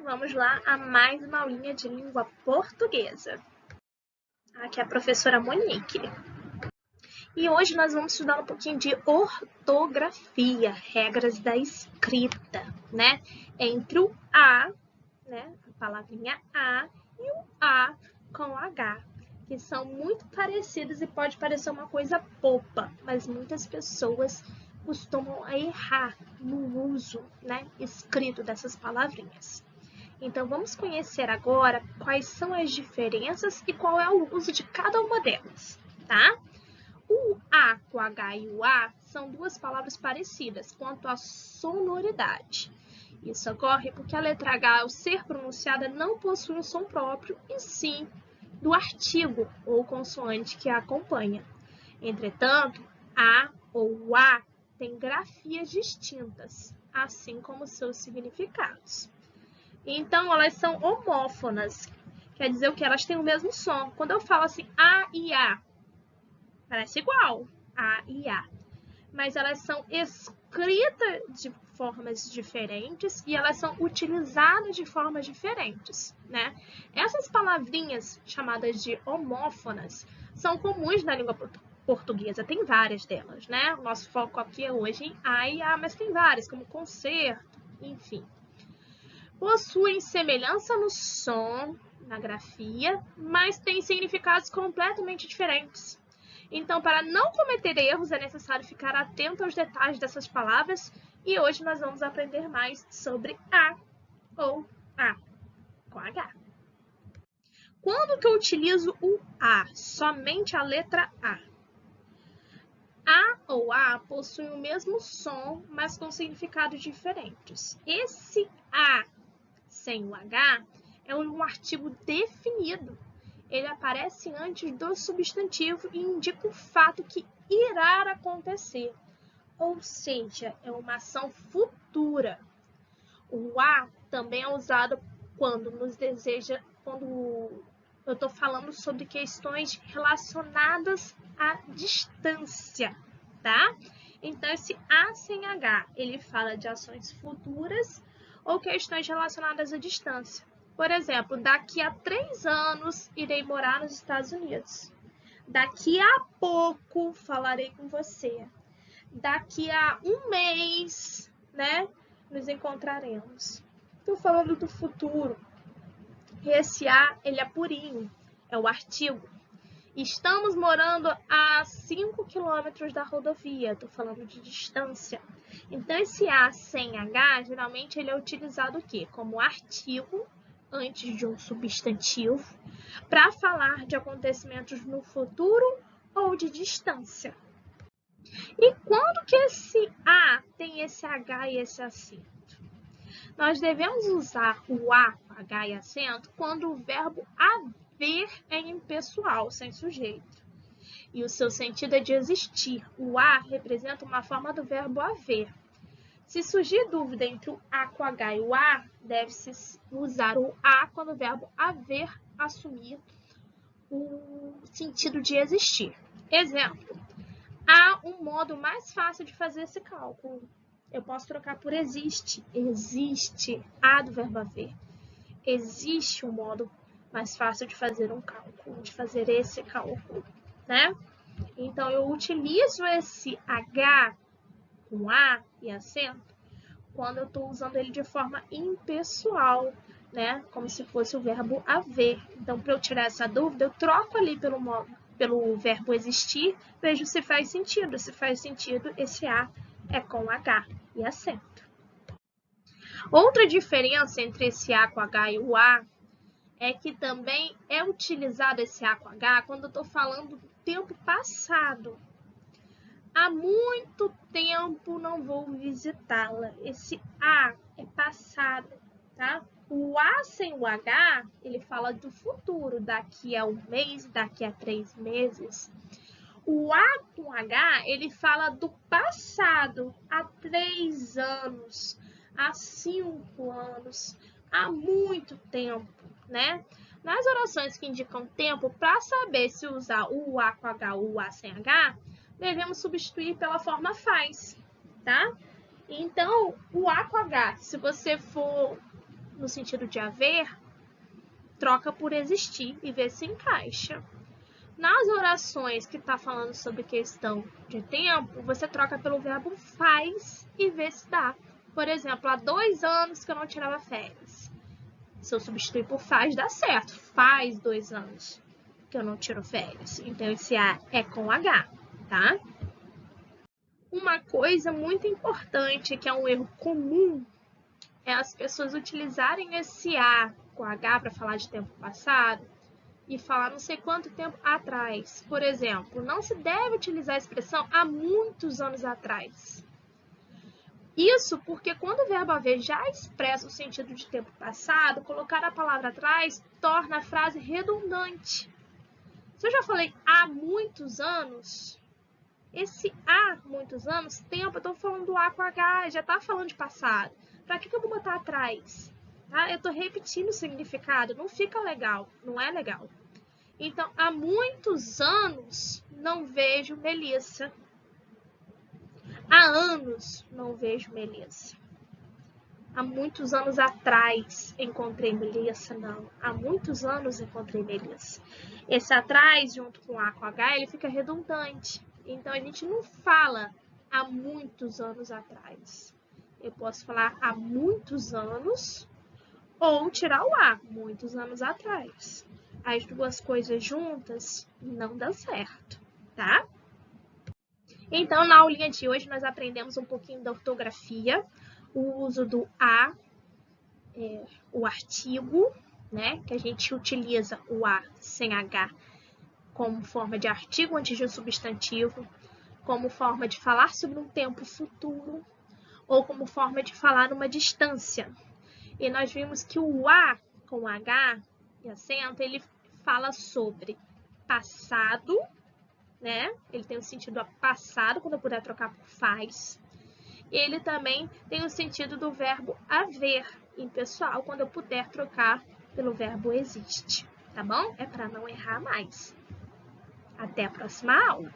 vamos lá a mais uma aulinha de língua portuguesa. Aqui é a professora Monique. E hoje nós vamos estudar um pouquinho de ortografia, regras da escrita, né? Entre o A, né, a palavrinha A, e o A com H, que são muito parecidos e pode parecer uma coisa boba, mas muitas pessoas costumam errar no uso, né, escrito dessas palavrinhas. Então, vamos conhecer agora quais são as diferenças e qual é o uso de cada uma delas, tá? O A com H e o A são duas palavras parecidas quanto à sonoridade. Isso ocorre porque a letra H, ao ser pronunciada, não possui um som próprio, e sim do artigo ou consoante que a acompanha. Entretanto, A ou A têm grafias distintas, assim como seus significados. Então, elas são homófonas, quer dizer o que? Elas têm o mesmo som. Quando eu falo assim, A e A, parece igual, A e A. Mas elas são escritas de formas diferentes e elas são utilizadas de formas diferentes, né? Essas palavrinhas chamadas de homófonas são comuns na língua portuguesa, tem várias delas, né? O nosso foco aqui é hoje em A e A, mas tem várias, como concerto, enfim. Possuem semelhança no som, na grafia, mas têm significados completamente diferentes. Então, para não cometer erros, é necessário ficar atento aos detalhes dessas palavras e hoje nós vamos aprender mais sobre A ou A com H. Quando que eu utilizo o A? Somente a letra A. A ou A possuem o mesmo som, mas com significados diferentes. Esse A sem o H é um artigo definido. Ele aparece antes do substantivo e indica o fato que irá acontecer, ou seja, é uma ação futura. O A também é usado quando eu estou falando sobre questões relacionadas à distância, tá? Então, esse A sem H, ele fala de ações futuras ou questões relacionadas à distância. Por exemplo, daqui a 3 anos irei morar nos Estados Unidos. Daqui a pouco falarei com você. Daqui a 1 mês, né, nos encontraremos. Estou falando do futuro. Esse A, ele é purinho, é o artigo. Estamos morando a 5 quilômetros da rodovia, estou falando de distância. Então, esse A sem H, geralmente ele é utilizado o quê? Como artigo, antes de um substantivo, para falar de acontecimentos no futuro ou de distância. E quando que esse A tem esse H e esse acento? Nós devemos usar o A com H e acento quando o verbo haver é impessoal, sem sujeito. E o seu sentido é de existir. O A representa uma forma do verbo haver. Se surgir dúvida entre o A com H e o A, deve-se usar o A quando o verbo haver assumir o sentido de existir. Exemplo, há um modo mais fácil de fazer esse cálculo. Eu posso trocar por existe. Existe, A do verbo haver. Existe um modo mais fácil de fazer um cálculo, de fazer esse cálculo, né? Então, eu utilizo esse H com A e acento quando eu estou usando ele de forma impessoal, né? Como se fosse o verbo haver. Então, para eu tirar essa dúvida, eu troco ali pelo verbo existir, vejo se faz sentido. Se faz sentido, esse A é com H e acento. Outra diferença entre esse A com H e o A é que também é utilizado esse A com H quando eu estou falando do tempo passado. Há muito tempo não vou visitá-la. Esse A é passado, tá? O A sem o H, ele fala do futuro, daqui a 1 mês, daqui a 3 meses. O A com H, ele fala do passado, há 3 anos, há 5 anos, há muito tempo, né? Nas orações que indicam tempo, para saber se usar o A com H ou o A sem H, devemos substituir pela forma faz, tá? Então, o A com H, se você for no sentido de haver, troca por existir e vê se encaixa. Nas orações que está falando sobre questão de tempo, você troca pelo verbo faz e vê se dá. Por exemplo, há 2 anos que eu não tirava férias. Se eu substituir por faz, dá certo. Faz 2 anos que eu não tiro férias. Então, esse A é com H, tá? Uma coisa muito importante, que é um erro comum, é as pessoas utilizarem esse A com H para falar de tempo passado e falar não sei quanto tempo atrás. Por exemplo, não se deve utilizar a expressão há muitos anos atrás. Isso porque quando o verbo haver já expressa o sentido de tempo passado, colocar a palavra atrás torna a frase redundante. Se eu já falei há muitos anos, esse há muitos anos, tempo, eu estou falando do A com H, já está falando de passado. Para que eu vou botar atrás? Tá? Eu estou repetindo o significado, não fica legal, não é legal. Então, há muitos anos não vejo Melissa. Há anos não vejo Melissa. Há muitos anos atrás encontrei Melissa, não. Há muitos anos encontrei Melissa. Esse atrás, junto com A com H, ele fica redundante. Então, a gente não fala há muitos anos atrás. Eu posso falar há muitos anos ou tirar o A, muitos anos atrás. As duas coisas juntas não dá certo, tá? Então, na aulinha de hoje, nós aprendemos um pouquinho da ortografia, o uso do A, o artigo, né? Que a gente utiliza o A sem H como forma de artigo antes de um substantivo, como forma de falar sobre um tempo futuro, ou como forma de falar uma distância. E nós vimos que o A com H e acento, ele fala sobre passado, né? Ele tem o sentido passado, quando eu puder trocar por faz. E ele também tem o sentido do verbo haver, impessoal, quando eu puder trocar pelo verbo existe, tá bom? É para não errar mais. Até a próxima aula!